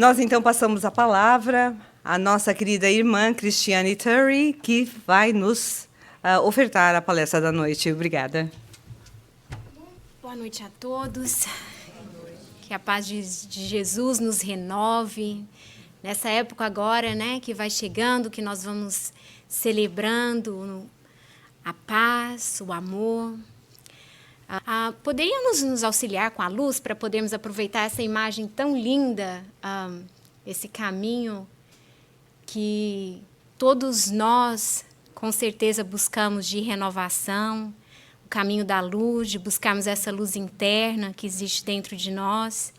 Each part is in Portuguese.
Nós, então, passamos a palavra à nossa querida irmã Cristiane Turry, que vai nos ofertar a palestra da noite. Obrigada. Boa noite a todos. Que a paz de Jesus nos renove. Nessa época agora, né, que vai chegando, que nós vamos celebrando a paz, o amor. Poderíamos nos auxiliar com a luz para podermos aproveitar essa imagem tão linda, esse caminho que todos nós, com certeza, buscamos de renovação, o caminho da luz, de buscarmos essa luz interna que existe dentro de nós,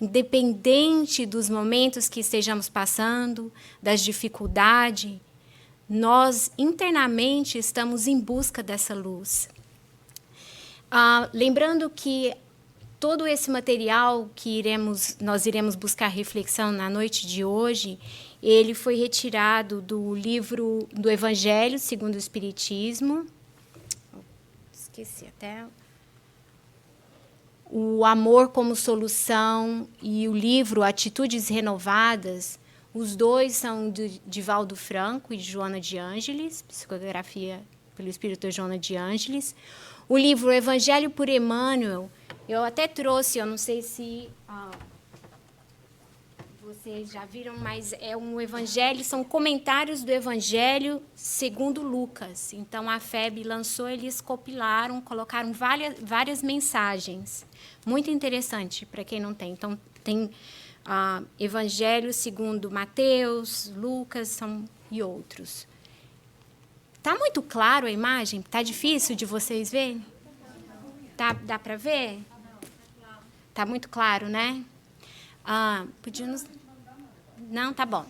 independente dos momentos que estejamos passando, das dificuldades, nós internamente estamos em busca dessa luz. Lembrando que todo esse material que nós iremos buscar reflexão na noite de hoje, ele foi retirado do livro do Evangelho segundo o Espiritismo. Esqueci até. O Amor como Solução e o livro Atitudes Renovadas. Os dois são de Divaldo Franco e Joana de Ângeles, psicografia pelo espírito Joana de Ângeles. O livro Evangelho por Emmanuel, eu até trouxe, eu não sei se vocês já viram, mas é um evangelho, são comentários do Evangelho segundo Lucas. Então, a FEB lançou, eles compilaram, colocaram várias mensagens. Muito interessante para quem não tem. Então, tem Evangelho segundo Mateus, Lucas e outros. Está muito claro a imagem? Está difícil de vocês verem? Dá para ver? Está muito claro, né? Podíamos... Não, tá bom.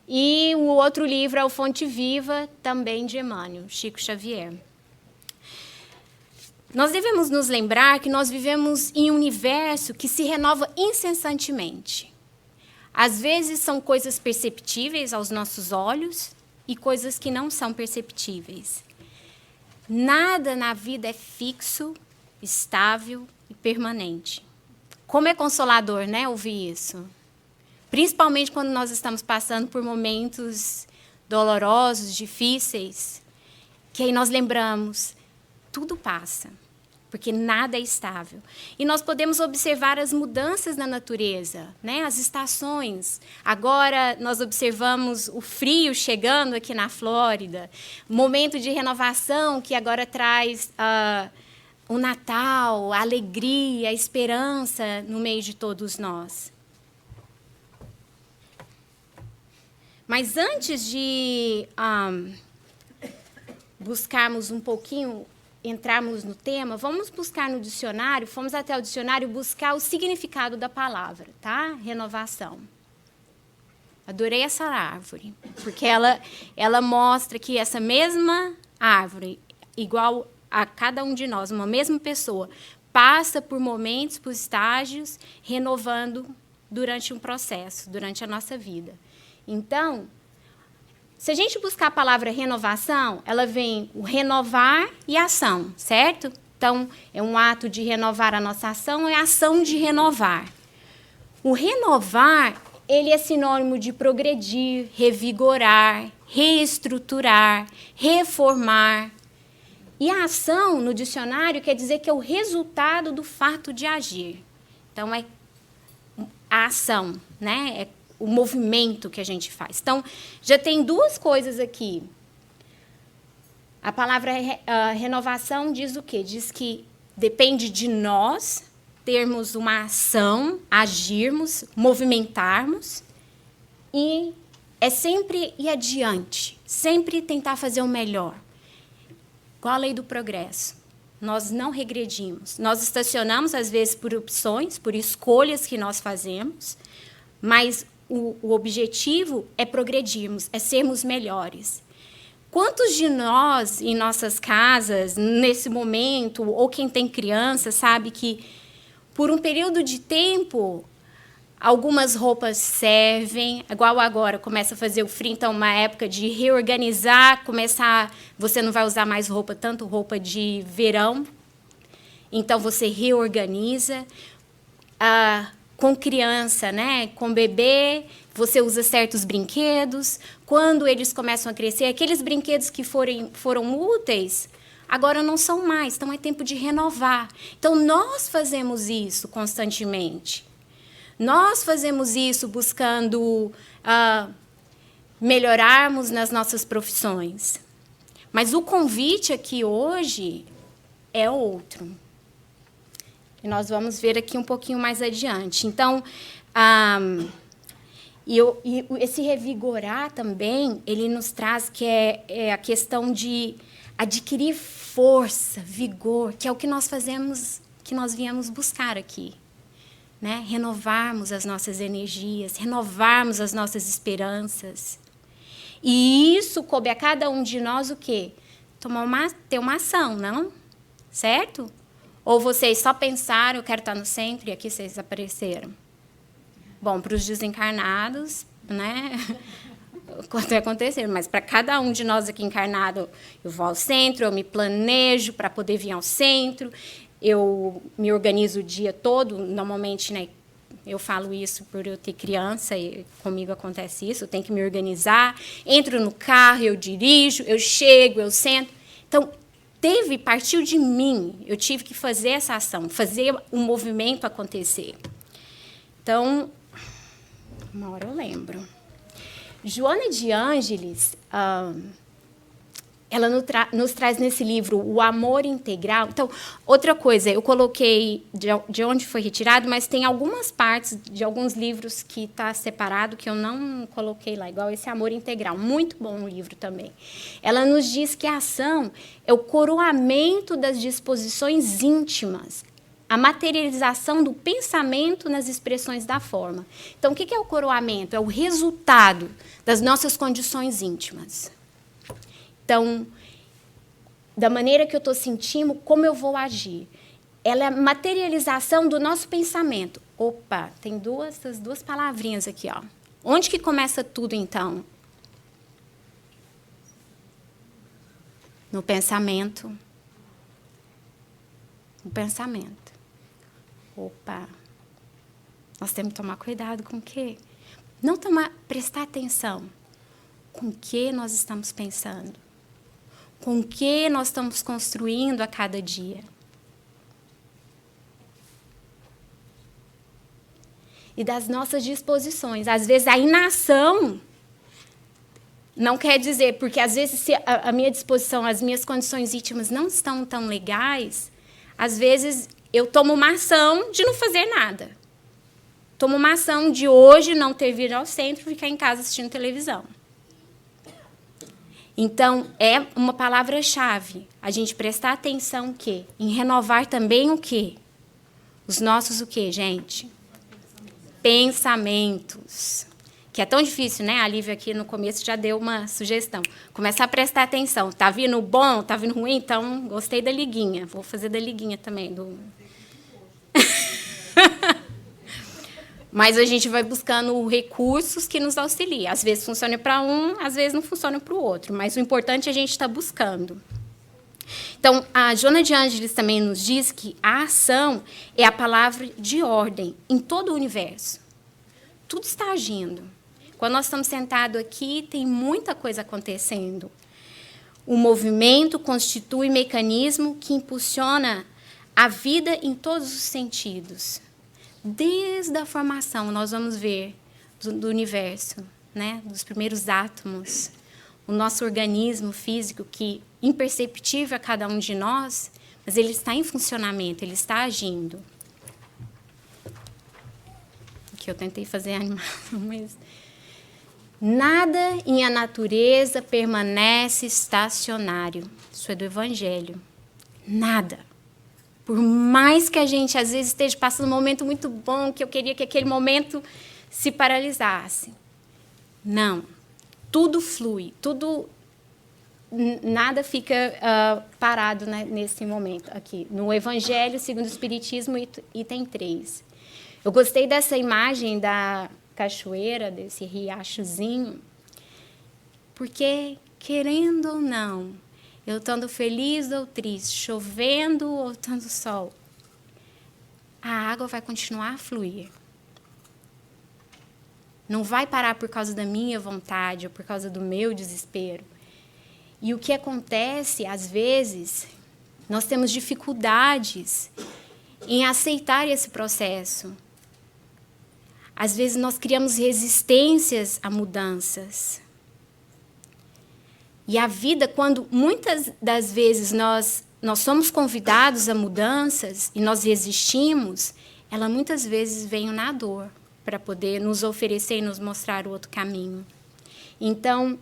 E o outro livro é o Fonte Viva, também de Emmanuel, Chico Xavier. Nós devemos nos lembrar que nós vivemos em um universo que se renova incessantemente. Às vezes são coisas perceptíveis aos nossos olhos, e coisas que não são perceptíveis. Nada na vida é fixo, estável e permanente. Como é consolador, né, ouvir isso? Principalmente quando nós estamos passando por momentos dolorosos, difíceis, que aí nós lembramos, tudo passa, porque nada é estável. E nós podemos observar as mudanças na natureza, né? As estações. Agora nós observamos o frio chegando aqui na Flórida, momento de renovação que agora traz o Natal, a alegria, a esperança no meio de todos nós. Mas antes de buscarmos um pouquinho, entrarmos no tema, vamos buscar no dicionário, fomos até o dicionário buscar o significado da palavra, tá? Renovação. Adorei essa árvore, porque ela mostra que essa mesma árvore, igual a cada um de nós, uma mesma pessoa, passa por momentos, por estágios, renovando durante um processo, durante a nossa vida. Então, se a gente buscar a palavra renovação, ela vem o renovar e a ação, certo? Então, é um ato de renovar a nossa ação, é a ação de renovar. O renovar, ele é sinônimo de progredir, revigorar, reestruturar, reformar. E a ação, no dicionário, quer dizer que é o resultado do fato de agir. Então, é a ação, né? É o movimento que a gente faz. Então, já tem duas coisas aqui. A palavra renovação diz o quê? Diz que depende de nós termos uma ação, agirmos, movimentarmos, e é sempre ir adiante, sempre tentar fazer o melhor. Igual a lei do progresso. Nós não regredimos. Nós estacionamos, às vezes, por opções, por escolhas que nós fazemos, mas o objetivo é progredirmos, é sermos melhores. Quantos de nós, em nossas casas, nesse momento, ou quem tem criança, sabe que, por um período de tempo, algumas roupas servem, igual agora, começa a fazer o frio, então, uma época de reorganizar, você não vai usar mais tanto roupa de verão, então você reorganiza. com criança, né? Com bebê, você usa certos brinquedos. Quando eles começam a crescer, aqueles brinquedos que foram úteis, agora não são mais. Então, é tempo de renovar. Então, nós fazemos isso constantemente. Nós fazemos isso buscando melhorarmos nas nossas profissões. Mas o convite aqui hoje é outro. E nós vamos ver aqui um pouquinho mais adiante. Então, esse revigorar também, ele nos traz que é a questão de adquirir força, vigor, que é o que nós fazemos, que nós viemos buscar aqui. Né? Renovarmos as nossas energias, renovarmos as nossas esperanças. E isso coube a cada um de nós o quê? Ter uma ação, não? Certo? Ou vocês só pensaram, eu quero estar no centro, e aqui vocês apareceram? Bom, para os desencarnados, né? Pode acontecer, mas para cada um de nós aqui encarnado, eu vou ao centro, eu me planejo para poder vir ao centro, eu me organizo o dia todo, normalmente, né? Eu falo isso por eu ter criança, e comigo acontece isso, eu tenho que me organizar, entro no carro, eu dirijo, eu chego, eu sento. Então, partiu de mim, eu tive que fazer essa ação, fazer um movimento acontecer. Então, uma hora eu lembro. Joana de Ângeles, ela nos traz nesse livro o amor integral. Então, outra coisa, eu coloquei de onde foi retirado, mas tem algumas partes de alguns livros que está separado que eu não coloquei lá, igual esse Amor Integral. Muito bom o livro também. Ela nos diz que a ação é o coroamento das disposições íntimas, a materialização do pensamento nas expressões da forma. Então, o que é o coroamento? É o resultado das nossas condições íntimas. Então, da maneira que eu estou sentindo, como eu vou agir. Ela é a materialização do nosso pensamento. Opa, tem essas duas palavrinhas aqui. Ó. Onde que começa tudo, então? No pensamento. No pensamento. Opa, nós temos que tomar cuidado com o quê? Não prestar atenção com o que nós estamos pensando. Com o que nós estamos construindo a cada dia. E das nossas disposições. Às vezes, a inação não quer dizer, porque às vezes se a minha disposição, as minhas condições íntimas não estão tão legais, às vezes eu tomo uma ação de não fazer nada. Tomo uma ação de hoje não ter vindo ao centro e ficar em casa assistindo televisão. Então, é uma palavra-chave. A gente prestar atenção o quê? Em renovar também o quê? Os nossos o quê, gente? Pensamentos. Que é tão difícil, né? A Lívia aqui no começo já deu uma sugestão. Começar a prestar atenção. Tá vindo bom? Tá vindo ruim? Então, gostei da liguinha. Vou fazer da liguinha também. Mas a gente vai buscando recursos que nos auxiliem. Às vezes funciona para um, às vezes não funciona para o outro. Mas o importante é a gente estar buscando. Então, a Joana de Ângeles também nos diz que a ação é a palavra de ordem em todo o universo. Tudo está agindo. Quando nós estamos sentados aqui, tem muita coisa acontecendo. O movimento constitui mecanismo que impulsiona a vida em todos os sentidos. Desde a formação, nós vamos ver do universo, né? Dos primeiros átomos, o nosso organismo físico, que imperceptível a cada um de nós, mas ele está em funcionamento, ele está agindo. Aqui eu tentei fazer a animação, mas... Nada em a natureza permanece estacionário. Isso é do Evangelho. Nada. Por mais que a gente, às vezes, esteja passando um momento muito bom, que eu queria que aquele momento se paralisasse. Não. Tudo flui, nada fica parado, né, nesse momento aqui. No Evangelho, segundo o Espiritismo, item 3. Eu gostei dessa imagem da cachoeira, desse riachozinho, porque, querendo ou não, eu estando feliz ou triste, chovendo ou estando sol, a água vai continuar a fluir. Não vai parar por causa da minha vontade ou por causa do meu desespero. E o que acontece, às vezes, nós temos dificuldades em aceitar esse processo. Às vezes, nós criamos resistências a mudanças. E a vida, quando muitas das vezes nós somos convidados a mudanças e nós resistimos, ela muitas vezes vem na dor para poder nos oferecer e nos mostrar o outro caminho. Então,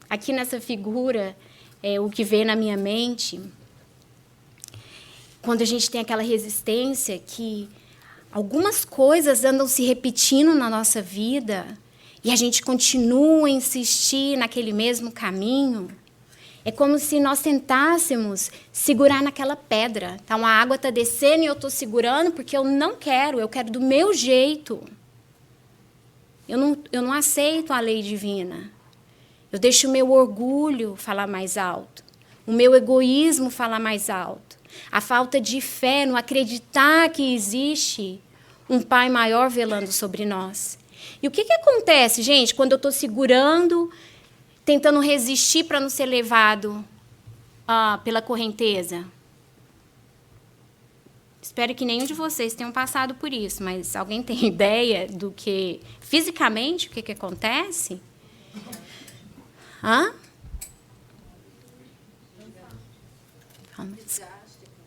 aqui nessa figura, o que vem na minha mente, quando a gente tem aquela resistência que algumas coisas andam se repetindo na nossa vida e a gente continua a insistir naquele mesmo caminho, é como se nós tentássemos segurar naquela pedra. Então, a água está descendo e eu estou segurando porque eu não quero, eu quero do meu jeito. Eu não aceito a lei divina. Eu deixo o meu orgulho falar mais alto, o meu egoísmo falar mais alto, a falta de fé, não acreditar que existe um Pai maior velando sobre nós. E o que acontece, gente, quando eu estou segurando, tentando resistir para não ser levado pela correnteza? Espero que nenhum de vocês tenham passado por isso, mas alguém tem ideia do que, fisicamente, o que acontece?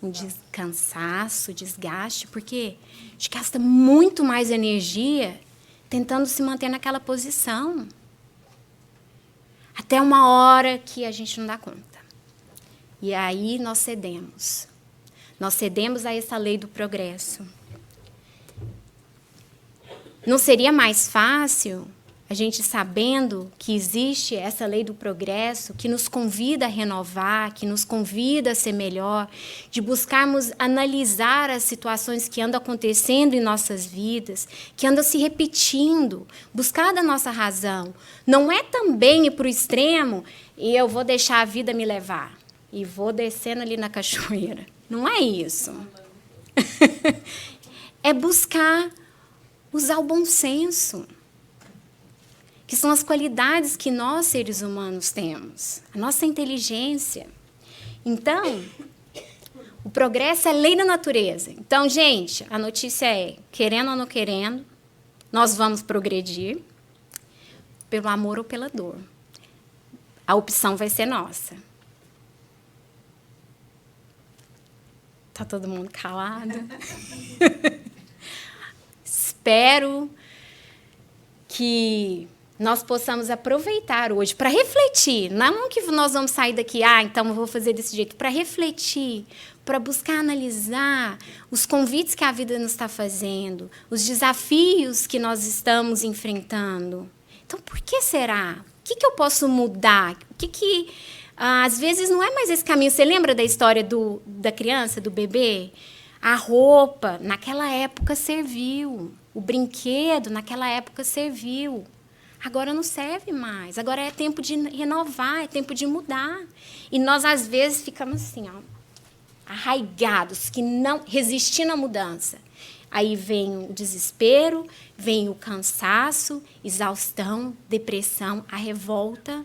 Um cansaço, desgaste, porque a gente gasta muito mais energia tentando se manter naquela posição. Até uma hora que a gente não dá conta. E aí nós cedemos. Nós cedemos a essa lei do progresso. Não seria mais fácil a gente sabendo que existe essa lei do progresso, que nos convida a renovar, que nos convida a ser melhor, de buscarmos analisar as situações que andam acontecendo em nossas vidas, que andam se repetindo, buscar da nossa razão. Não é também ir para o extremo e eu vou deixar a vida me levar e vou descendo ali na cachoeira. Não é isso. É buscar usar o bom senso, que são as qualidades que nós, seres humanos, temos, a nossa inteligência. Então, o progresso é lei da natureza. Então, gente, a notícia é, querendo ou não querendo, nós vamos progredir pelo amor ou pela dor. A opção vai ser nossa. Está todo mundo calado? Espero que nós possamos aproveitar hoje para refletir. Não que nós vamos sair daqui, então eu vou fazer desse jeito. Para refletir, para buscar analisar os convites que a vida nos está fazendo, os desafios que nós estamos enfrentando. Então, por que será? O que eu posso mudar? Às vezes não é mais esse caminho. Você lembra da história da criança, do bebê? A roupa, naquela época, serviu. O brinquedo, naquela época, serviu. Agora não serve mais. Agora é tempo de renovar, é tempo de mudar. E nós, às vezes, ficamos assim, arraigados, que não resistindo à mudança. Aí vem o desespero, vem o cansaço, exaustão, depressão, a revolta.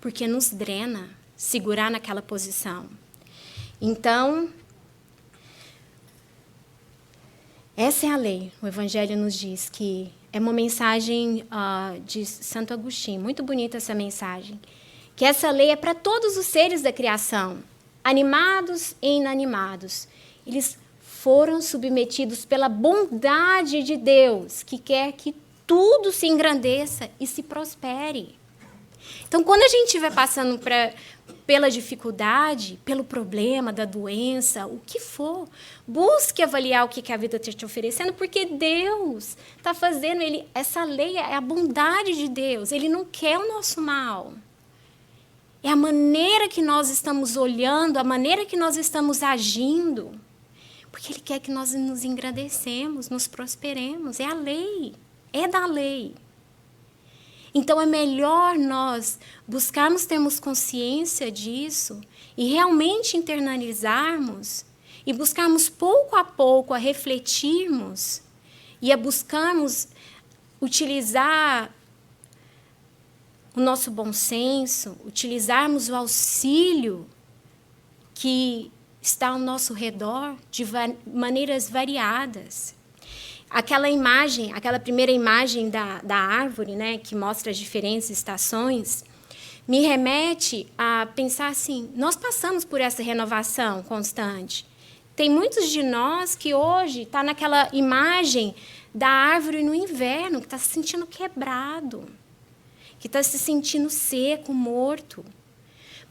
Porque nos drena segurar naquela posição. Então, essa é a lei. O Evangelho nos diz que é uma mensagem de Santo Agostinho, muito bonita essa mensagem, que essa lei é para todos os seres da criação, animados e inanimados. Eles foram submetidos pela bondade de Deus, que quer que tudo se engrandeça e se prospere. Então, quando a gente estiver passando pela dificuldade, pelo problema da doença, o que for, busque avaliar o que a vida está te oferecendo, porque Deus está fazendo, essa lei é a bondade de Deus, Ele não quer o nosso mal. É a maneira que nós estamos olhando, a maneira que nós estamos agindo, porque Ele quer que nós nos engrandecemos, nos prosperemos, é a lei, é da lei. Então, é melhor nós buscarmos termos consciência disso e realmente internalizarmos e buscarmos pouco a pouco a refletirmos e a buscarmos utilizar o nosso bom senso, utilizarmos o auxílio que está ao nosso redor de maneiras variadas. Aquela imagem, aquela primeira imagem da árvore, né, que mostra as diferentes estações, me remete a pensar assim, nós passamos por essa renovação constante. Tem muitos de nós que hoje estão naquela imagem da árvore no inverno, que está se sentindo quebrado, que está se sentindo seco, morto.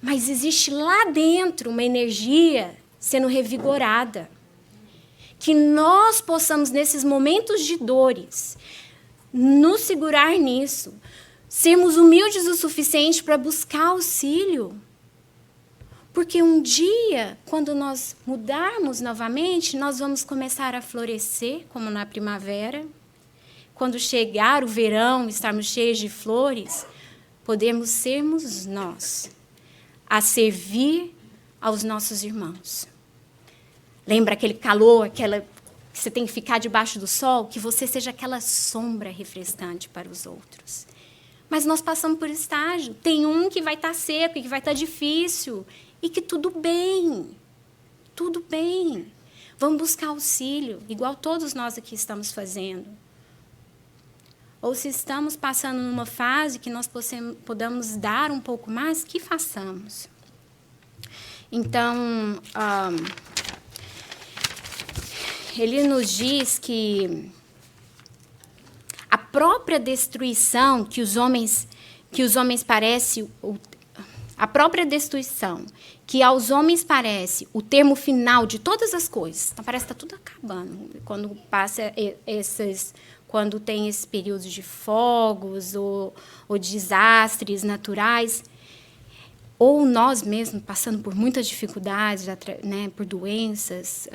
Mas existe lá dentro uma energia sendo revigorada. Que nós possamos, nesses momentos de dores, nos segurar nisso, sermos humildes o suficiente para buscar auxílio. Porque um dia, quando nós mudarmos novamente, nós vamos começar a florescer, como na primavera. Quando chegar o verão, estarmos cheios de flores, podemos sermos nós, a servir aos nossos irmãos. Lembra aquele calor, que você tem que ficar debaixo do sol? Que você seja aquela sombra refrescante para os outros. Mas nós passamos por estágio. Tem um que vai estar seco, que vai estar difícil. E que tudo bem. Tudo bem. Vamos buscar auxílio, igual todos nós aqui estamos fazendo. Ou se estamos passando numa fase que nós podamos dar um pouco mais, que façamos. Então, ele nos diz que a própria destruição que os homens parece, a própria destruição que aos homens parece o termo final de todas as coisas. Então parece que está tudo acabando quando tem esses períodos de fogos ou desastres naturais, ou nós mesmos passando por muitas dificuldades, né, por doenças,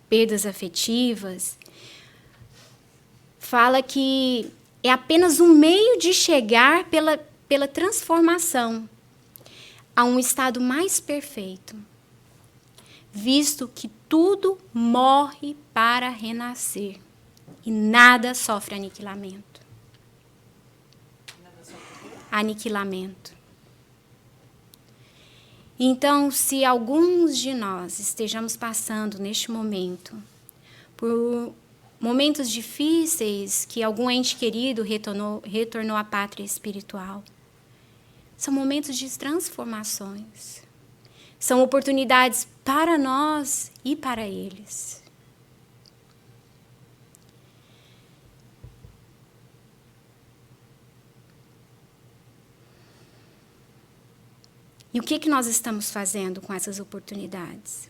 perdas afetivas, fala que é apenas um meio de chegar pela transformação a um estado mais perfeito, visto que tudo morre para renascer e nada sofre aniquilamento. Aniquilamento. Então, se alguns de nós estejamos passando neste momento por momentos difíceis que algum ente querido retornou à pátria espiritual, são momentos de transformações. São oportunidades para nós e para eles. E o que nós estamos fazendo com essas oportunidades?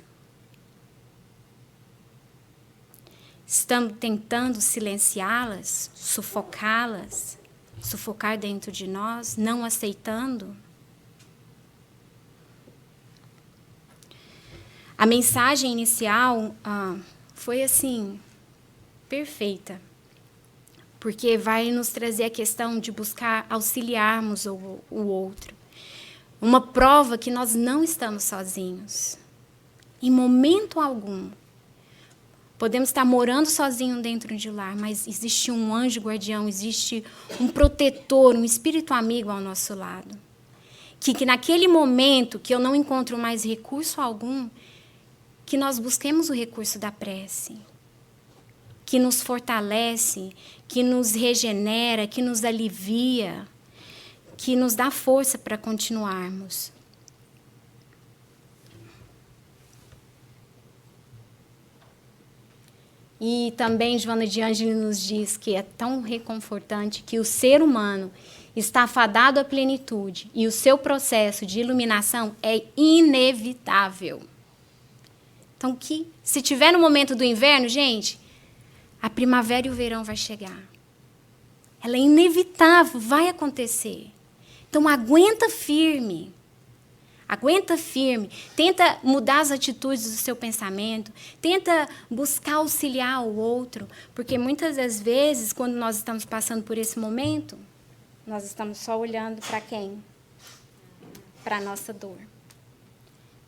Estamos tentando silenciá-las, sufocá-las, sufocar dentro de nós, não aceitando? A mensagem inicial foi assim, perfeita, porque vai nos trazer a questão de buscar auxiliarmos o outro. Uma prova que nós não estamos sozinhos. Em momento algum. Podemos estar morando sozinhos dentro de um lar, mas existe um anjo guardião, existe um protetor, um espírito amigo ao nosso lado. Que naquele momento que eu não encontro mais recurso algum, que nós busquemos o recurso da prece, que nos fortalece, que nos regenera, que nos alivia, que nos dá força para continuarmos. E também Joana de Ângeles nos diz que é tão reconfortante que o ser humano está fadado à plenitude e o seu processo de iluminação é inevitável. Então, se tiver no momento do inverno, gente, a primavera e o verão vai chegar. Ela é inevitável, vai acontecer. Então, aguenta firme. Aguenta firme. Tenta mudar as atitudes do seu pensamento. Tenta buscar auxiliar o outro. Porque muitas das vezes, quando nós estamos passando por esse momento, nós estamos só olhando para quem? Para a nossa dor.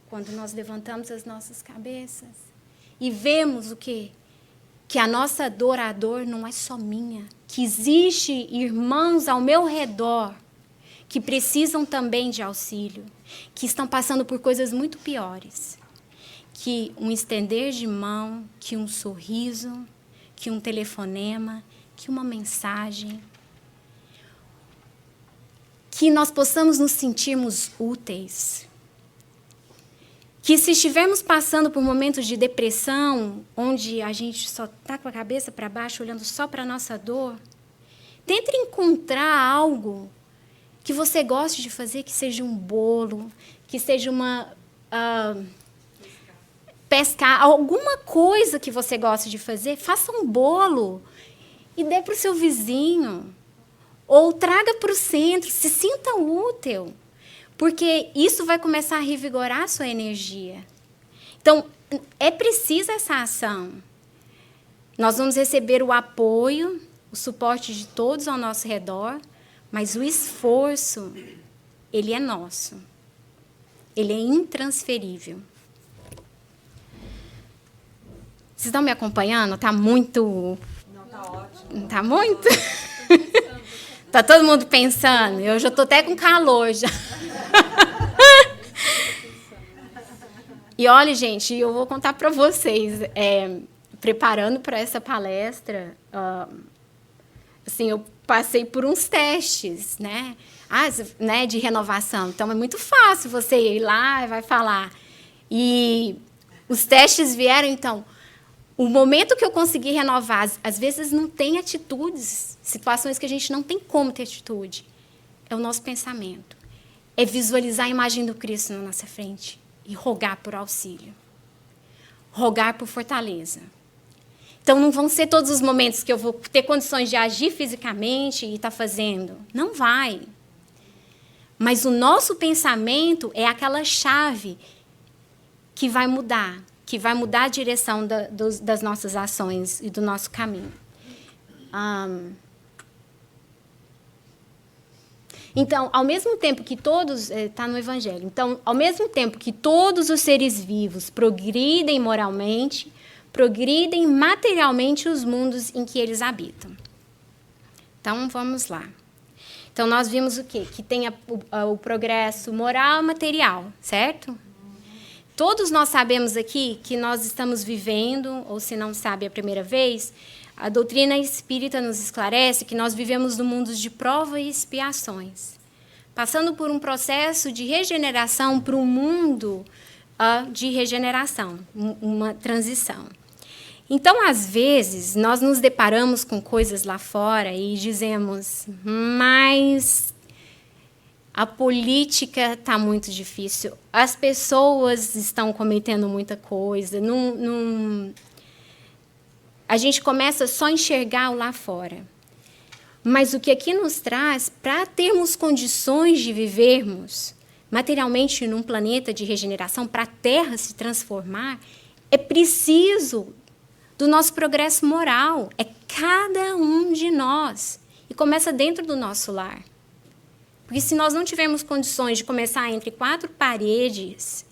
Quando nós levantamos as nossas cabeças e vemos o quê? que a nossa dor não é só minha, que existe irmãos ao meu redor que precisam também de auxílio, que estão passando por coisas muito piores, que um estender de mão, que um sorriso, que um telefonema, que uma mensagem, que nós possamos nos sentirmos úteis. Que se estivermos passando por momentos de depressão, onde a gente só está com a cabeça para baixo, olhando só para a nossa dor, tente encontrar algo que você goste de fazer, que seja um bolo, que seja uma... pescar, alguma coisa que você gosta de fazer, faça um bolo e dê para o seu vizinho. Ou traga para o centro, se sinta útil. Porque isso vai começar a revigorar a sua energia. Então, é precisa essa ação. Nós vamos receber o apoio, o suporte de todos ao nosso redor, mas o esforço, ele é nosso. Ele é intransferível. Vocês estão me acompanhando? Está muito... Não, está ótimo. Está muito? Está todo mundo pensando? Eu já estou até com calor já. E olha, gente, eu vou contar para vocês, preparando para essa palestra, assim, eu passei por uns testes, né, de renovação. Então, é muito fácil você ir lá e vai falar. E os testes vieram, então, o momento que eu consegui renovar, às vezes não tem atitudes, situações que a gente não tem como ter atitude. É o nosso pensamento. É visualizar a imagem do Cristo na nossa frente e rogar por auxílio. Rogar por fortaleza. Então, não vão ser todos os momentos que eu vou ter condições de agir fisicamente e estar fazendo. Não vai. Mas o nosso pensamento é aquela chave que vai mudar a direção das nossas ações e do nosso caminho. Então, ao mesmo tempo que todos... Está no Evangelho. Então, ao mesmo tempo que todos os seres vivos progridem moralmente, progridem materialmente os mundos em que eles habitam. Então, vamos lá. Então, nós vimos o quê? Que tem o progresso moral e material, certo? Todos nós sabemos aqui que nós estamos vivendo, ou se não sabe a primeira vez, a doutrina espírita nos esclarece que nós vivemos num mundo de prova e expiações, passando por um processo de regeneração para um mundo de regeneração, uma transição. Então, às vezes, nós nos deparamos com coisas lá fora e dizemos, mas a política está muito difícil, as pessoas estão cometendo muita coisa, a gente começa só a enxergar o lá fora. Mas o que aqui nos traz, para termos condições de vivermos materialmente num planeta de regeneração, para a Terra se transformar, é preciso do nosso progresso moral. É cada um de nós. E começa dentro do nosso lar. Porque se nós não tivermos condições de começar entre quatro paredes,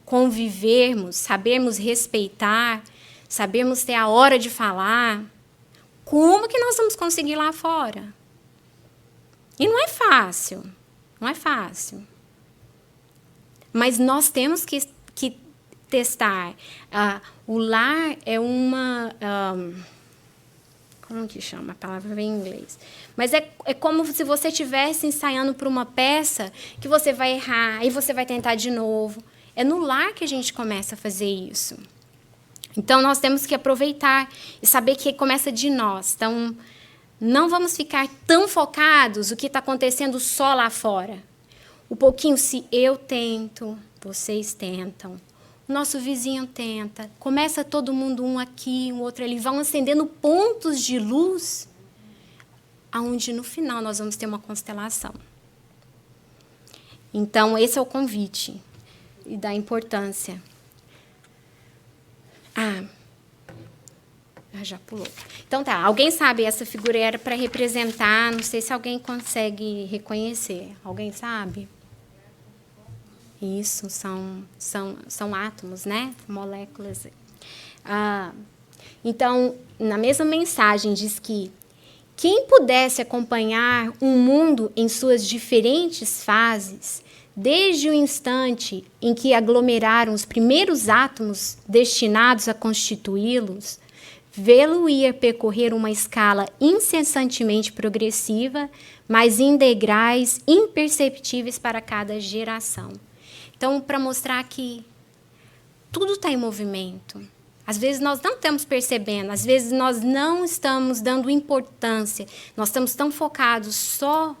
convivermos, sabermos respeitar, sabermos ter a hora de falar, como que nós vamos conseguir lá fora? E não é fácil, não é fácil. Mas nós temos que testar. O lar é uma... como que chama? A palavra vem em inglês. Mas é como se você estivesse ensaiando para uma peça que você vai errar, aí você vai tentar de novo. É no lar que a gente começa a fazer isso. Então, nós temos que aproveitar e saber que começa de nós. Então, não vamos ficar tão focados no que está acontecendo só lá fora. O pouquinho, se eu tento, vocês tentam. O nosso vizinho tenta. Começa todo mundo, um aqui, um outro ali. Vão acendendo pontos de luz, onde, no final, nós vamos ter uma constelação. Então, esse é o convite e da importância. Já pulou. Então, tá. Alguém sabe, essa figura era para representar, não sei se alguém consegue reconhecer. Alguém sabe? Isso, são átomos, né? Moléculas. Então, na mesma mensagem, diz que quem pudesse acompanhar um mundo em suas diferentes fases, desde o instante em que aglomeraram os primeiros átomos destinados a constituí-los, vê-lo ia percorrer uma escala incessantemente progressiva, mas em degraus imperceptíveis para cada geração. Então, para mostrar que tudo está em movimento. Às vezes nós não estamos percebendo, às vezes nós não estamos dando importância, nós estamos tão focados só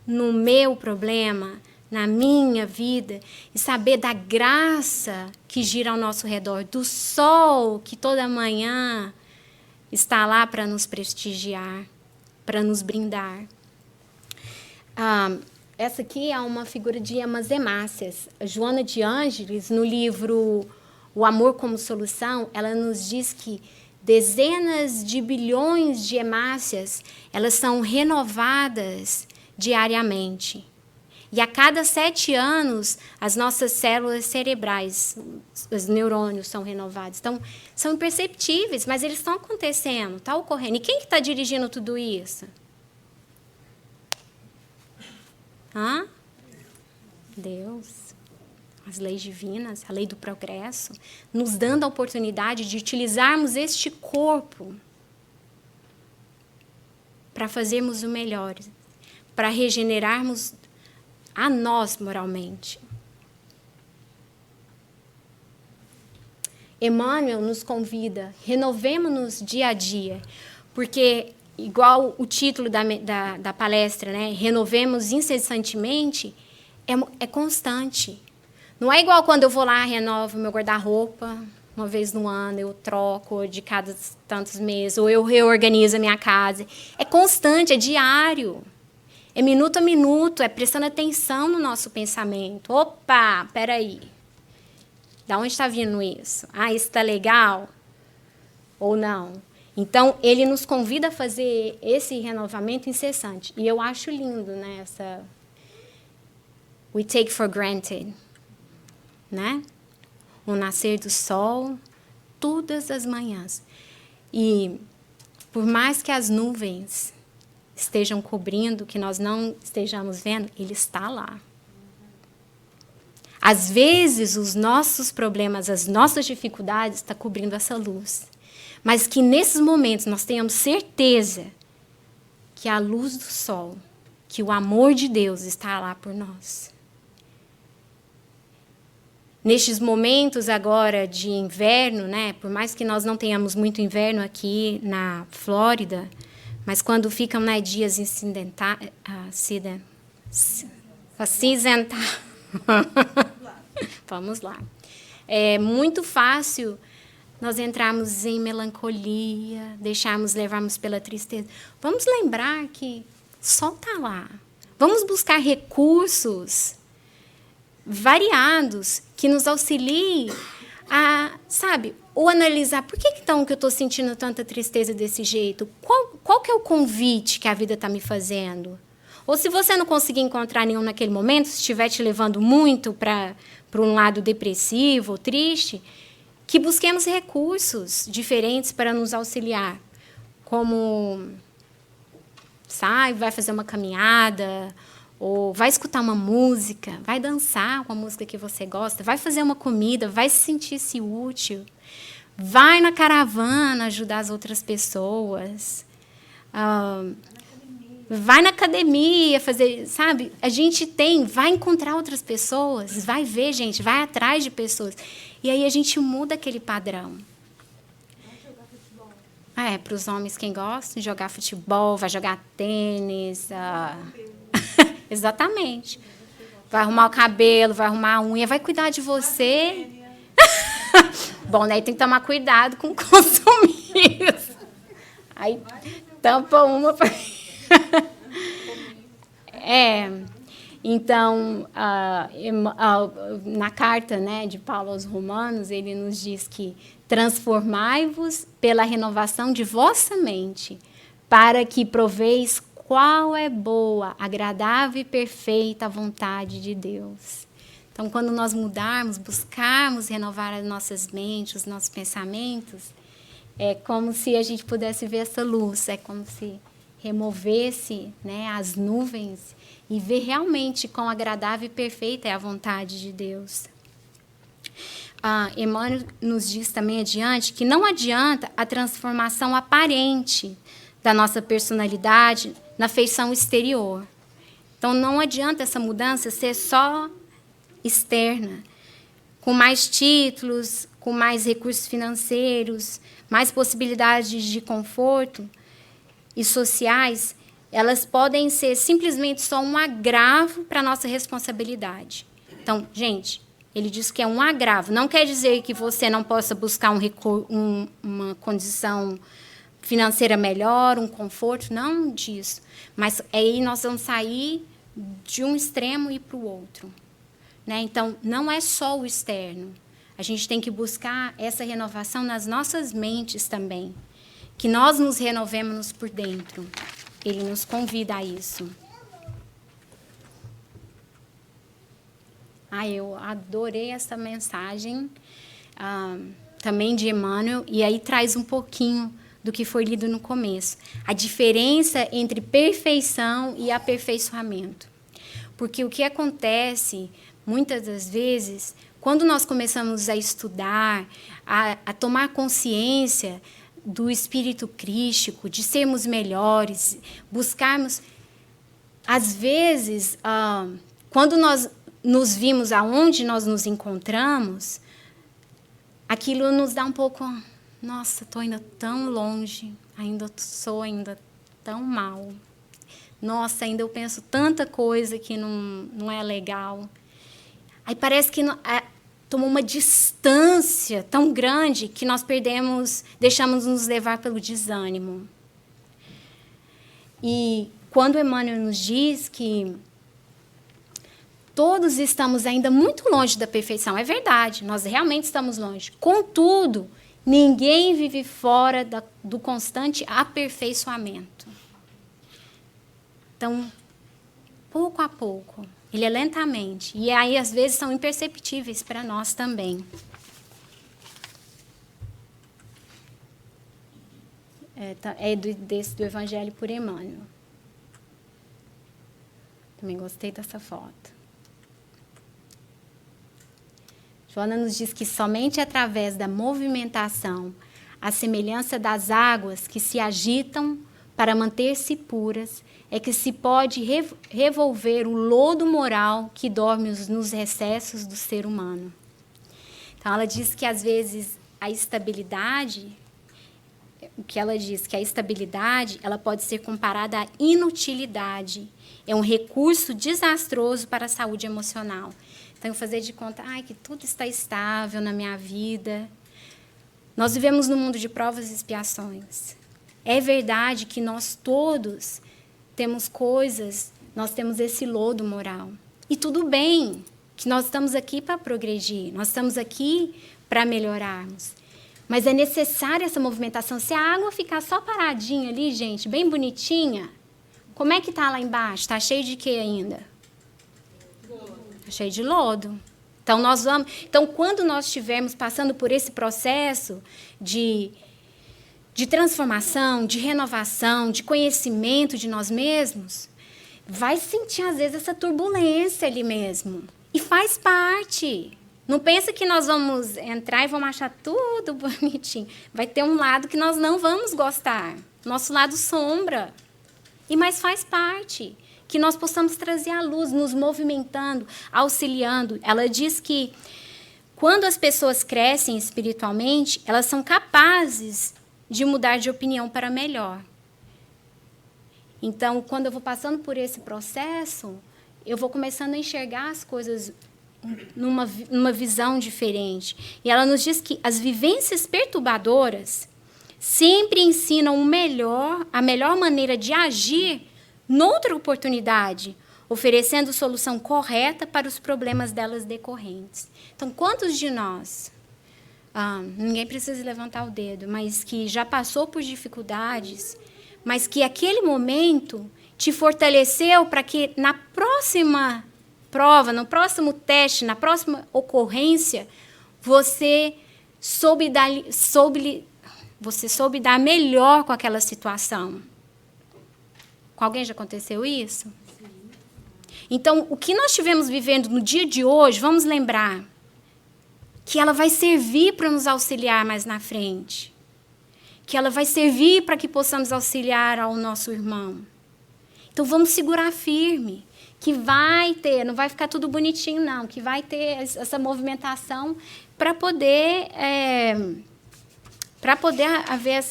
no meu problema, na minha vida, e saber da graça que gira ao nosso redor, do sol que toda manhã está lá para nos prestigiar, para nos brindar. Essa aqui é uma figura de Emas Hemácias. A Joana de Ângeles, no livro O Amor como Solução, ela nos diz que dezenas de bilhões de hemácias, elas são renovadas diariamente. E a cada 7 anos, as nossas células cerebrais, os neurônios são renovados. Então, são imperceptíveis, mas eles estão acontecendo, está ocorrendo. E quem que está dirigindo tudo isso? Deus. As leis divinas, a lei do progresso, nos dando a oportunidade de utilizarmos este corpo para fazermos o melhor, para regenerarmos a nós moralmente. Emmanuel nos convida, renovemos-nos dia a dia, porque, igual o título da palestra, né, renovemos incessantemente, é constante. Não é igual quando eu vou lá, renovo meu guarda-roupa, uma vez no ano, eu troco de cada tantos meses, ou eu reorganizo a minha casa. É constante, é diário. É minuto a minuto, é prestando atenção no nosso pensamento. Opa, peraí. Da onde está vindo isso? Isso está legal? Ou não? Então, ele nos convida a fazer esse renovamento incessante. E eu acho lindo, né? We take for granted. Né? O nascer do sol, todas as manhãs. E, por mais que as nuvens estejam cobrindo, que nós não estejamos vendo, ele está lá. Às vezes, os nossos problemas, as nossas dificuldades estão cobrindo essa luz. Mas que nesses momentos nós tenhamos certeza que a luz do sol, que o amor de Deus está lá por nós. Nestes momentos agora de inverno, né, por mais que nós não tenhamos muito inverno aqui na Flórida, mas quando ficam, né, dias acinzentar, vamos lá. É muito fácil nós entrarmos em melancolia, deixarmos levarmos pela tristeza. Vamos lembrar que o sol está lá. Vamos buscar recursos variados que nos auxiliem a, ou analisar por que então que eu estou sentindo tanta tristeza desse jeito? Qual que é o convite que a vida está me fazendo? Ou se você não conseguir encontrar nenhum naquele momento, se estiver te levando muito para um lado depressivo ou triste, que busquemos recursos diferentes para nos auxiliar, como vai fazer uma caminhada, ou vai escutar uma música, vai dançar uma música que você gosta, vai fazer uma comida, vai se sentir-se útil, vai na caravana ajudar as outras pessoas, vai na academia fazer, a gente vai encontrar outras pessoas, vai ver gente, vai atrás de pessoas, e aí a gente muda aquele padrão. Para os homens, quem gosta de jogar futebol, vai jogar tênis, exatamente. Vai arrumar o cabelo, vai arrumar a unha, vai cuidar de você. Bom, né? Tem que tomar cuidado com o consumismo. Aí tampa uma. Então, na carta, né, de Paulo aos Romanos, ele nos diz que transformai-vos pela renovação de vossa mente, para que proveis qual é boa, agradável e perfeita a vontade de Deus. Então, quando nós mudarmos, buscarmos renovar as nossas mentes, os nossos pensamentos, É como se a gente pudesse ver essa luz, é como se removesse, né, as nuvens e ver realmente quão agradável e perfeita é a vontade de Deus. Emmanuel nos diz também adiante que não adianta a transformação aparente da nossa personalidade na feição exterior. Então, não adianta essa mudança ser só externa, com mais títulos, com mais recursos financeiros, mais possibilidades de conforto e sociais, elas podem ser simplesmente só um agravo para a nossa responsabilidade. Então, gente, ele diz que é um agravo. Não quer dizer que você não possa buscar uma condição financeira melhor, um conforto, não disso. Mas aí nós vamos sair de um extremo e para o outro. Né? Então, não é só o externo. A gente tem que buscar essa renovação nas nossas mentes também. Que nós nos renovemos por dentro. Ele nos convida a isso. Eu adorei essa mensagem também de Emmanuel, e aí traz um pouquinho do que foi lido no começo. A diferença entre perfeição e aperfeiçoamento. Porque o que acontece, muitas das vezes, quando nós começamos a estudar, a tomar consciência do espírito crístico, de sermos melhores, buscarmos, às vezes, quando nós nos vimos aonde nós nos encontramos, aquilo nos dá um pouco, nossa, estou ainda tão longe, sou ainda tão mal. Nossa, ainda eu penso tanta coisa que não é legal. Aí parece que tomou uma distância tão grande que nós deixamos nos levar pelo desânimo. E quando Emmanuel nos diz que todos estamos ainda muito longe da perfeição, é verdade, nós realmente estamos longe. Contudo, ninguém vive fora do constante aperfeiçoamento. Então, pouco a pouco, ele é lentamente. E aí, às vezes, são imperceptíveis para nós também. Do Evangelho por Emmanuel. Também gostei dessa foto. Joana nos diz que somente através da movimentação, à semelhança das águas que se agitam para manter-se puras, é que se pode revolver o lodo moral que dorme nos recessos do ser humano. Então, ela diz que, às vezes, a estabilidade, o que ela diz, que a estabilidade ela pode ser comparada à inutilidade. É um recurso desastroso para a saúde emocional. Então, fazer de conta que tudo está estável na minha vida. Nós vivemos num mundo de provas e expiações. É verdade que nós todos temos coisas, nós temos esse lodo moral. E tudo bem, que nós estamos aqui para progredir, nós estamos aqui para melhorarmos. Mas é necessária essa movimentação. Se a água ficar só paradinha ali, gente, bem bonitinha, como é que está lá embaixo? Está cheio de quê ainda? Está cheio de lodo. Então, quando nós estivermos passando por esse processo de transformação, de renovação, de conhecimento de nós mesmos, vai sentir, às vezes, essa turbulência ali mesmo. E faz parte. Não pensa que nós vamos entrar e vamos achar tudo bonitinho. Vai ter um lado que nós não vamos gostar. Nosso lado sombra. Mas faz parte. Que nós possamos trazer a luz, nos movimentando, auxiliando. Ela diz que, quando as pessoas crescem espiritualmente, elas são capazes de mudar de opinião para melhor. Então, quando eu vou passando por esse processo, eu vou começando a enxergar as coisas numa visão diferente. E ela nos diz que as vivências perturbadoras sempre ensinam a melhor maneira de agir noutra oportunidade, oferecendo solução correta para os problemas delas decorrentes. Então, quantos de nós, ninguém precisa levantar o dedo, mas que já passou por dificuldades, mas que aquele momento te fortaleceu para que na próxima prova, no próximo teste, na próxima ocorrência, você soube Você soube dar melhor com aquela situação. Com alguém já aconteceu isso? Sim. Então, o que nós estivemos vivendo no dia de hoje, vamos lembrar que ela vai servir para nos auxiliar mais na frente. Que ela vai servir para que possamos auxiliar ao nosso irmão. Então, vamos segurar firme. Que vai ter, não vai ficar tudo bonitinho, não. Que vai ter essa movimentação para poder haver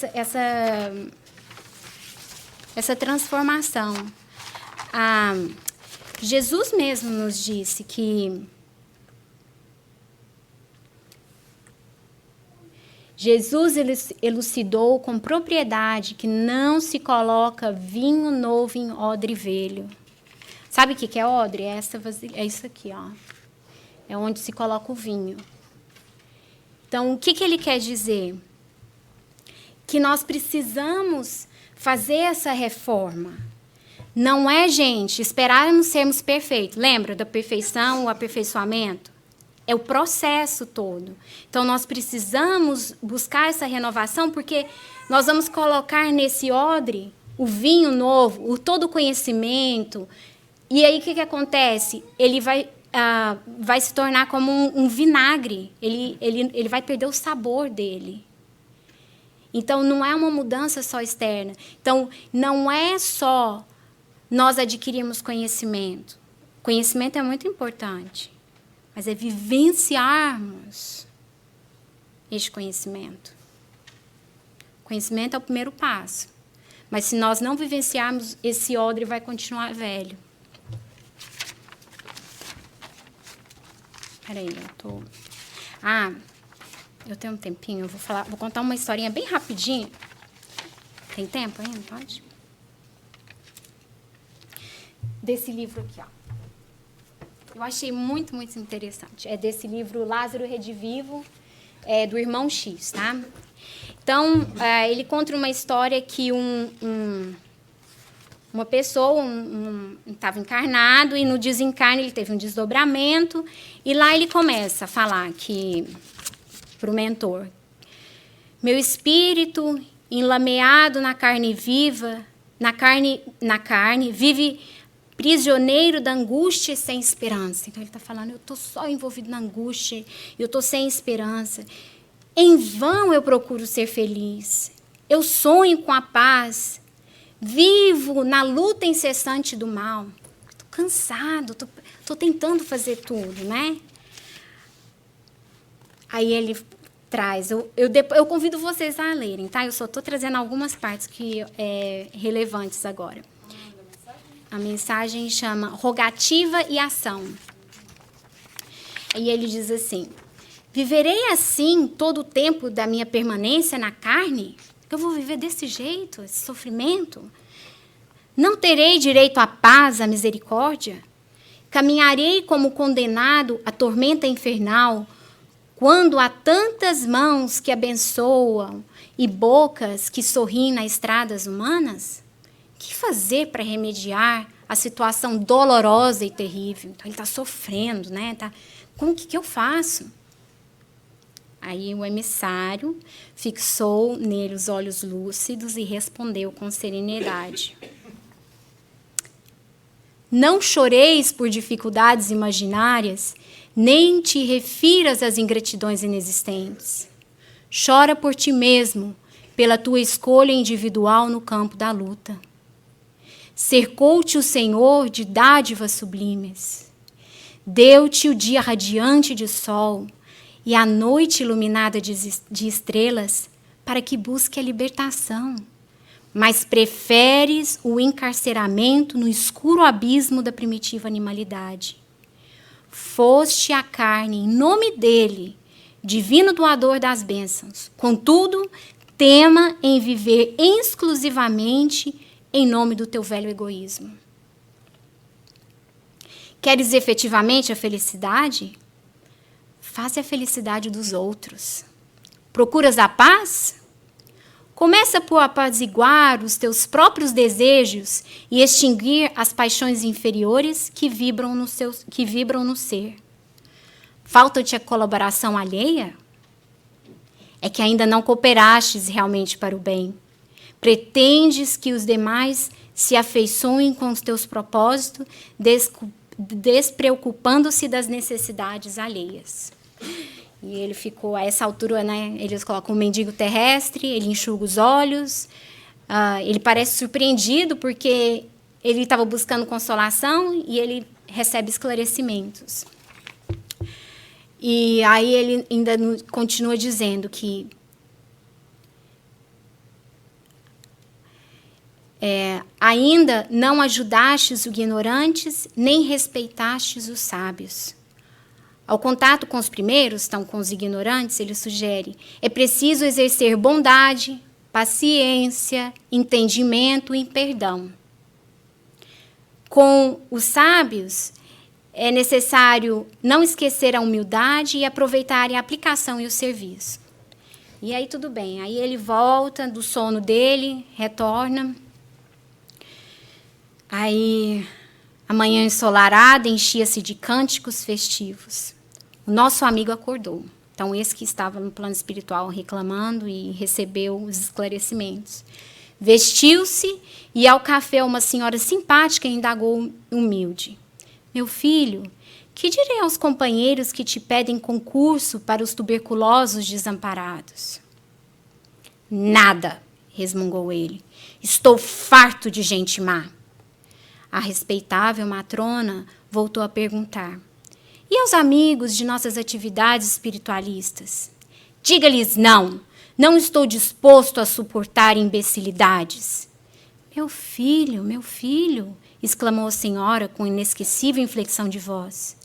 essa transformação. Jesus mesmo nos disse que Jesus elucidou com propriedade que não se coloca vinho novo em odre velho. Sabe o que é odre? É isso aqui, ó. É onde se coloca o vinho. Então, o que ele quer dizer? Que nós precisamos fazer essa reforma. Não é, gente, esperarmos sermos perfeitos. Lembra da perfeição, o aperfeiçoamento? É o processo todo. Então, nós precisamos buscar essa renovação, porque nós vamos colocar nesse odre o vinho novo, todo o conhecimento. E aí, o que acontece? Ele vai se tornar como um vinagre. Ele vai perder o sabor dele. Então, não é uma mudança só externa. Então, não é só nós adquirirmos conhecimento. Conhecimento é muito importante. Mas é vivenciarmos este conhecimento. O conhecimento é o primeiro passo. Mas se nós não vivenciarmos, esse odre vai continuar velho. Peraí, eu tenho um tempinho, eu vou contar uma historinha bem rapidinha. Tem tempo ainda? Pode? Desse livro aqui, ó. Eu achei muito, muito interessante. É desse livro Lázaro Redivivo, do irmão X, tá? Então, ele conta uma história que uma pessoa estava encarnado e no desencarne ele teve um desdobramento e lá ele começa a falar para o mentor: meu espírito enlameado na carne viva, na carne vive prisioneiro da angústia e sem esperança. Então ele está falando: eu estou só envolvido na angústia, eu estou sem esperança. Em vão eu procuro ser feliz. Eu sonho com a paz. Vivo na luta incessante do mal. Estou cansado, estou tentando fazer tudo, né? Aí ele traz, eu convido vocês a lerem, tá? Eu só estou trazendo algumas partes relevantes agora. A mensagem chama Rogativa e Ação. E ele diz assim: viverei assim todo o tempo da minha permanência na carne? Eu vou viver desse jeito, esse sofrimento? Não terei direito à paz, à misericórdia? Caminharei como condenado à tormenta infernal, quando há tantas mãos que abençoam e bocas que sorriem nas estradas humanas? O que fazer para remediar a situação dolorosa e terrível? Então, ele está sofrendo, né? Como que eu faço? Aí o emissário fixou nele os olhos lúcidos e respondeu com serenidade: não choreis por dificuldades imaginárias, nem te refiras às ingratidões inexistentes. Chora por ti mesmo, pela tua escolha individual no campo da luta. Cercou-te o Senhor de dádivas sublimes. Deu-te o dia radiante de sol e a noite iluminada de estrelas, para que busque a libertação. Mas preferes o encarceramento no escuro abismo da primitiva animalidade. Foste a carne em nome dele, divino doador das bênçãos. Contudo, tema em viver exclusivamente em nome do teu velho egoísmo. Queres efetivamente a felicidade? Faze a felicidade dos outros. Procuras a paz? Começa por apaziguar os teus próprios desejos e extinguir as paixões inferiores que vibram no ser. Falta-te a colaboração alheia? é que ainda não cooperastes realmente para o bem. Pretendes que os demais se afeiçoem com os teus propósitos, despreocupando-se das necessidades alheias. E ele ficou, a essa altura, né, eles colocam um mendigo terrestre, ele enxuga os olhos, ele parece surpreendido porque ele estava buscando consolação e ele recebe esclarecimentos. E aí ele ainda continua dizendo que ainda não ajudastes os ignorantes, nem respeitastes os sábios. Ao contato com os primeiros, então com os ignorantes, ele sugere, é preciso exercer bondade, paciência, entendimento e perdão. Com os sábios, é necessário não esquecer a humildade e aproveitar a aplicação e o serviço. E aí tudo bem, aí ele volta do sono dele, retorna. Aí a manhã ensolarada enchia-se de cânticos festivos. O nosso amigo acordou. Então, esse que estava no plano espiritual reclamando e recebeu os esclarecimentos. Vestiu-se e ao café uma senhora simpática indagou humilde. Meu filho, que direi aos companheiros que te pedem concurso para os tuberculosos desamparados? Nada, resmungou ele. Estou farto de gente má. A respeitável matrona voltou a perguntar. E aos amigos de nossas atividades espiritualistas? Diga-lhes não. Não estou disposto a suportar imbecilidades. Meu filho, exclamou a senhora com inesquecível inflexão de voz.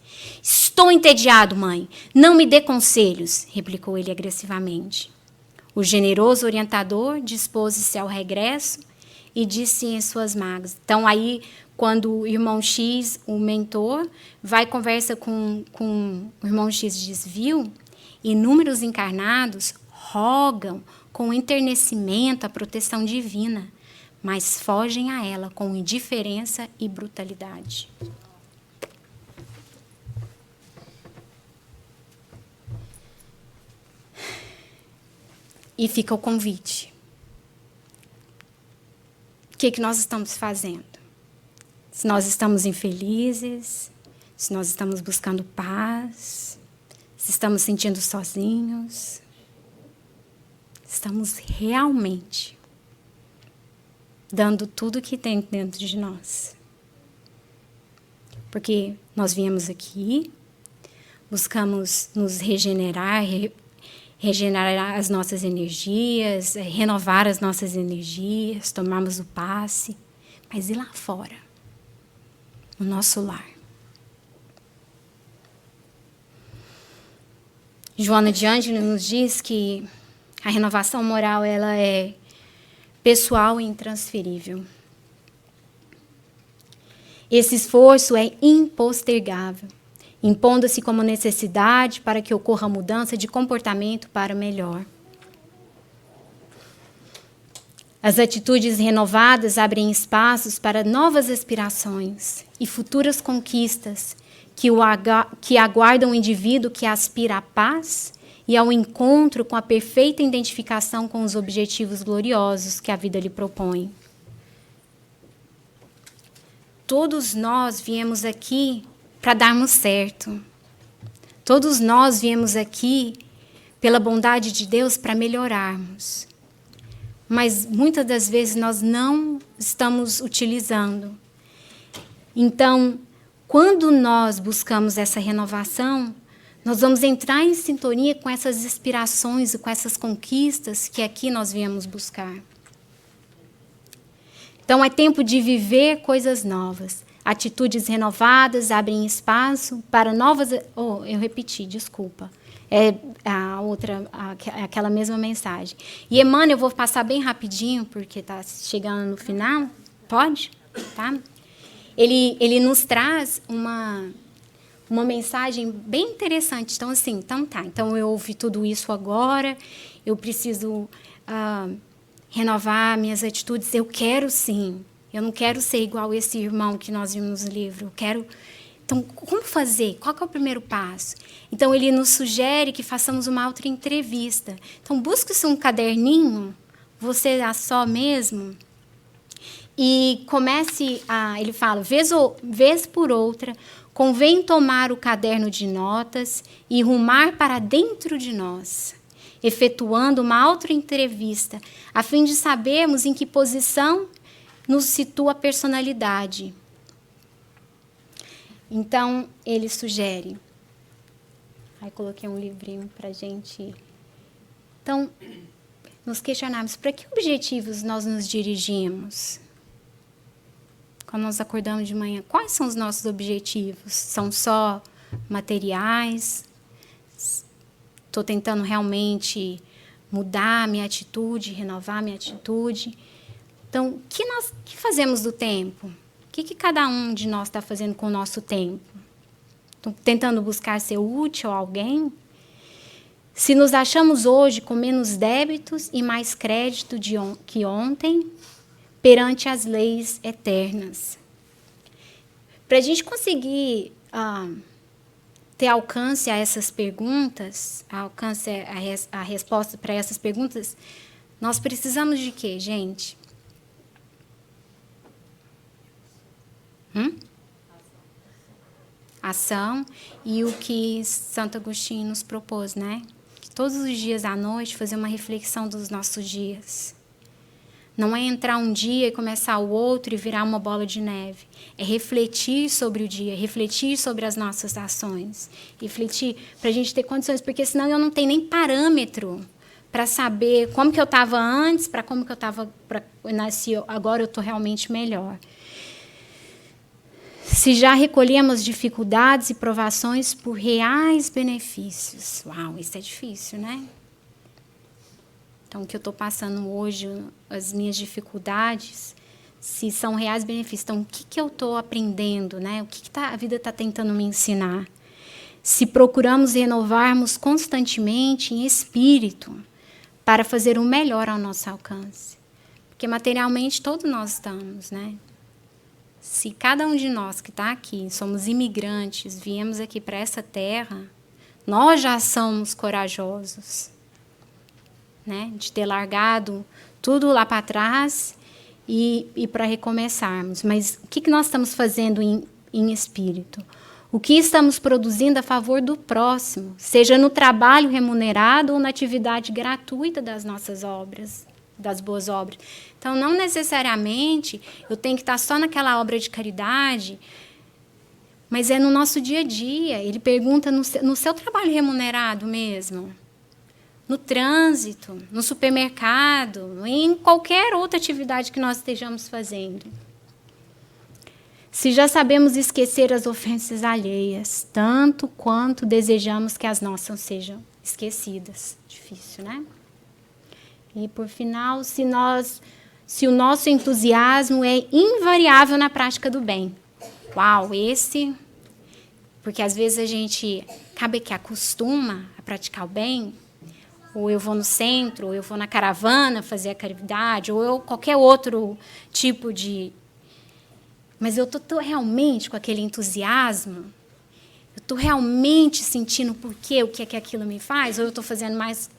Estou entediado, mãe. Não me dê conselhos, replicou ele agressivamente. O generoso orientador dispôs-se ao regresso e disse em suas mágoas. Então, aí, quando o irmão X, o mentor, vai e conversa com o irmão X e diz, viu? Inúmeros encarnados rogam com enternecimento a proteção divina, mas fogem a ela com indiferença e brutalidade. E fica o convite. O que nós estamos fazendo? Se nós estamos infelizes, se nós estamos buscando paz, se estamos sentindo sozinhos, estamos realmente dando tudo que tem dentro de nós. Porque nós viemos aqui, buscamos nos regenerar, regenerar as nossas energias, renovar as nossas energias, tomarmos o passe, mas e lá fora? No nosso lar. Joana de Ângeles nos diz que a renovação moral ela é pessoal e intransferível. Esse esforço é impostergável, impondo-se como necessidade para que ocorra mudança de comportamento para melhor. As atitudes renovadas abrem espaços para novas aspirações e futuras conquistas que aguardam o indivíduo que aspira à paz e ao encontro com a perfeita identificação com os objetivos gloriosos que a vida lhe propõe. Todos nós viemos aqui para darmos certo. Todos nós viemos aqui, pela bondade de Deus, para melhorarmos. Mas muitas das vezes nós não estamos utilizando. Então, quando nós buscamos essa renovação, nós vamos entrar em sintonia com essas inspirações e com essas conquistas que aqui nós viemos buscar. Então, é tempo de viver coisas novas. Atitudes renovadas abrem espaço para novas... Oh, eu repeti, desculpa. É aquela mesma mensagem. E, Emmanuel, eu vou passar bem rapidinho, porque está chegando no final. Pode? Tá? Ele nos traz uma mensagem bem interessante. Então, assim, então eu ouvi tudo isso agora, eu preciso renovar minhas atitudes. Eu quero, sim. Eu não quero ser igual esse irmão que nós vimos no livro. Eu quero Então, como fazer? Qual que é o primeiro passo? Então, ele nos sugere que façamos uma autoentrevista. Então, busque-se um caderninho, você a só mesmo, e comece a... Ele fala, vez por outra, convém tomar o caderno de notas e rumar para dentro de nós, efetuando uma autoentrevista, a fim de sabermos em que posição nos situa a personalidade. Então, ele sugere. Aí coloquei um livrinho para a gente. Então, nos questionarmos, para que objetivos nós nos dirigimos? Quando nós acordamos de manhã, quais são os nossos objetivos? São só materiais? Estou tentando realmente mudar a minha atitude, renovar a minha atitude? Então, o que fazemos do tempo? O que cada um de nós está fazendo com o nosso tempo? Estou tentando buscar ser útil a alguém? Se nos achamos hoje com menos débitos e mais crédito que ontem, perante as leis eternas. Para a gente conseguir ter alcance a essas perguntas, alcance a resposta para essas perguntas, nós precisamos de quê, gente? Ação e o que Santo Agostinho nos propôs, né? Que todos os dias à noite fazer uma reflexão dos nossos dias. Não é entrar um dia e começar o outro e virar uma bola de neve. É refletir sobre o dia, refletir sobre as nossas ações. Refletir para a gente ter condições, porque senão eu não tenho nem parâmetro para saber como que eu estava antes, para como que eu estava, se agora eu estou realmente melhor. Se já recolhemos dificuldades e provações por reais benefícios. Uau, isso é difícil, né? Então, o que eu estou passando hoje, as minhas dificuldades, se são reais benefícios. Então, o que eu estou aprendendo, né? O que a vida está tentando me ensinar? Se procuramos renovarmos constantemente em espírito para fazer o melhor ao nosso alcance. Porque materialmente todos nós estamos, né? Se cada um de nós que está aqui, somos imigrantes, viemos aqui para essa terra, nós já somos corajosos, né? De ter largado tudo lá para trás e para recomeçarmos. Mas o que nós estamos fazendo em espírito? O que estamos produzindo a favor do próximo, seja no trabalho remunerado ou na atividade gratuita das nossas obras, das boas obras. Então, não necessariamente eu tenho que estar só naquela obra de caridade, mas é no nosso dia a dia. Ele pergunta no seu trabalho remunerado mesmo, no trânsito, no supermercado, em qualquer outra atividade que nós estejamos fazendo. Se já sabemos esquecer as ofensas alheias, tanto quanto desejamos que as nossas sejam esquecidas. Difícil, né? E, por final, se o nosso entusiasmo é invariável na prática do bem. Uau, porque às vezes a gente acaba que acostuma a praticar o bem, ou eu vou no centro, ou eu vou na caravana fazer a caridade, ou qualquer outro tipo de... Mas eu estou realmente com aquele entusiasmo? Eu estou realmente sentindo o que é que aquilo me faz? Ou eu estou fazendo mais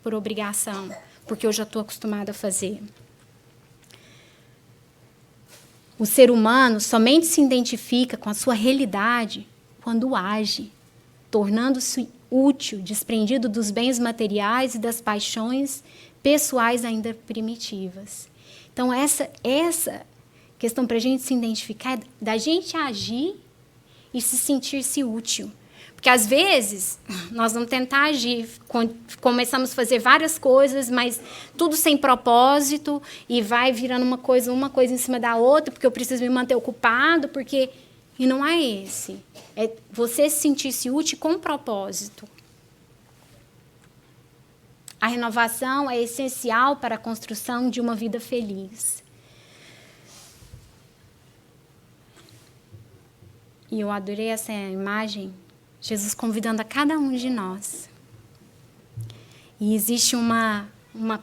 por obrigação, porque eu já estou acostumada a fazer? O ser humano somente se identifica com a sua realidade quando age, tornando-se útil, desprendido dos bens materiais e das paixões pessoais ainda primitivas. Então, essa questão para a gente se identificar é da gente agir e se sentir-se útil. Porque, às vezes, nós vamos tentar agir, começamos a fazer várias coisas, mas tudo sem propósito, e vai virando uma coisa em cima da outra, porque eu preciso me manter ocupado, porque... E não é esse. É você se sentir-se útil com propósito. A renovação é essencial para a construção de uma vida feliz. E eu adorei essa imagem, Jesus convidando a cada um de nós. E existe uma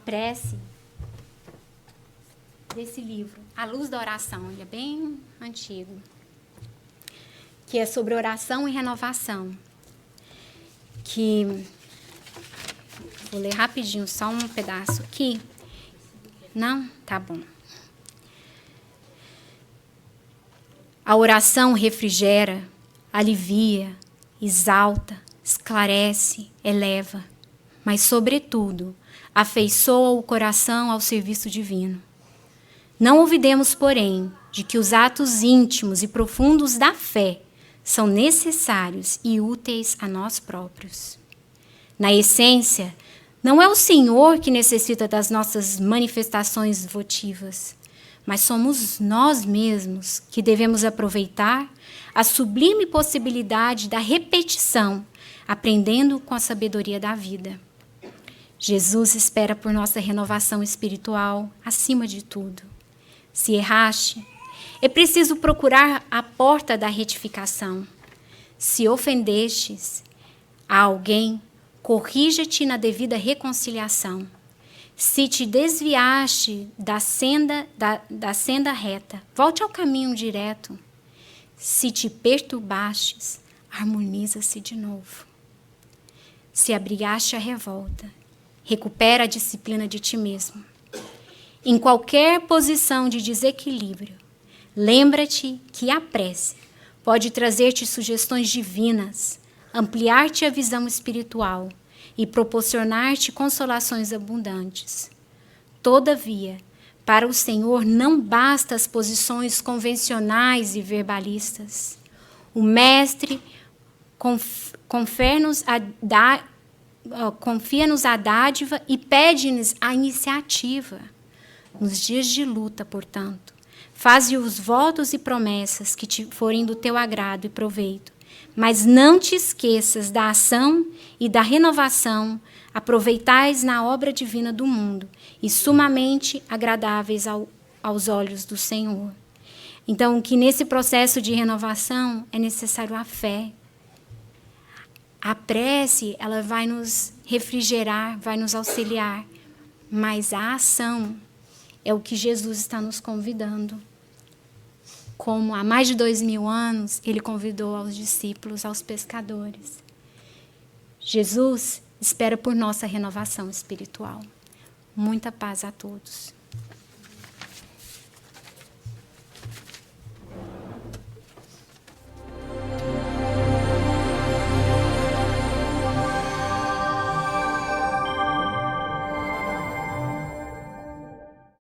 prece desse livro, A Luz da Oração, ele é bem antigo, que é sobre oração e renovação. Que vou ler rapidinho, só um pedaço aqui. Não? Tá bom. A oração refrigera, alivia, exalta, esclarece, eleva, mas, sobretudo, afeiçoa o coração ao serviço divino. Não olvidemos, porém, de que os atos íntimos e profundos da fé são necessários e úteis a nós próprios. Na essência, não é o Senhor que necessita das nossas manifestações votivas, mas somos nós mesmos que devemos aproveitar a sublime possibilidade da repetição, aprendendo com a sabedoria da vida. Jesus espera por nossa renovação espiritual acima de tudo. Se erraste, é preciso procurar a porta da retificação. Se ofendestes a alguém, corrija-te na devida reconciliação. Se te desviaste da senda reta, volte ao caminho direto. Se te perturbastes, harmoniza-se de novo. Se abrigaste a revolta, recupera a disciplina de ti mesmo. Em qualquer posição de desequilíbrio, lembra-te que a prece pode trazer-te sugestões divinas, ampliar-te a visão espiritual e proporcionar-te consolações abundantes. Todavia, para o Senhor não basta as posições convencionais e verbalistas. O Mestre confia-nos a dádiva e pede-nos a iniciativa. Nos dias de luta, portanto, faze os votos e promessas que te forem do teu agrado e proveito, mas não te esqueças da ação e da renovação aproveitais na obra divina do mundo e sumamente agradáveis aos olhos do Senhor. Então, que nesse processo de renovação é necessário a fé. A prece, ela vai nos refrigerar, vai nos auxiliar, mas a ação é o que Jesus está nos convidando. Como há mais de 2000 anos, ele convidou aos discípulos, aos pescadores. Jesus espera por nossa renovação espiritual. Muita paz a todos.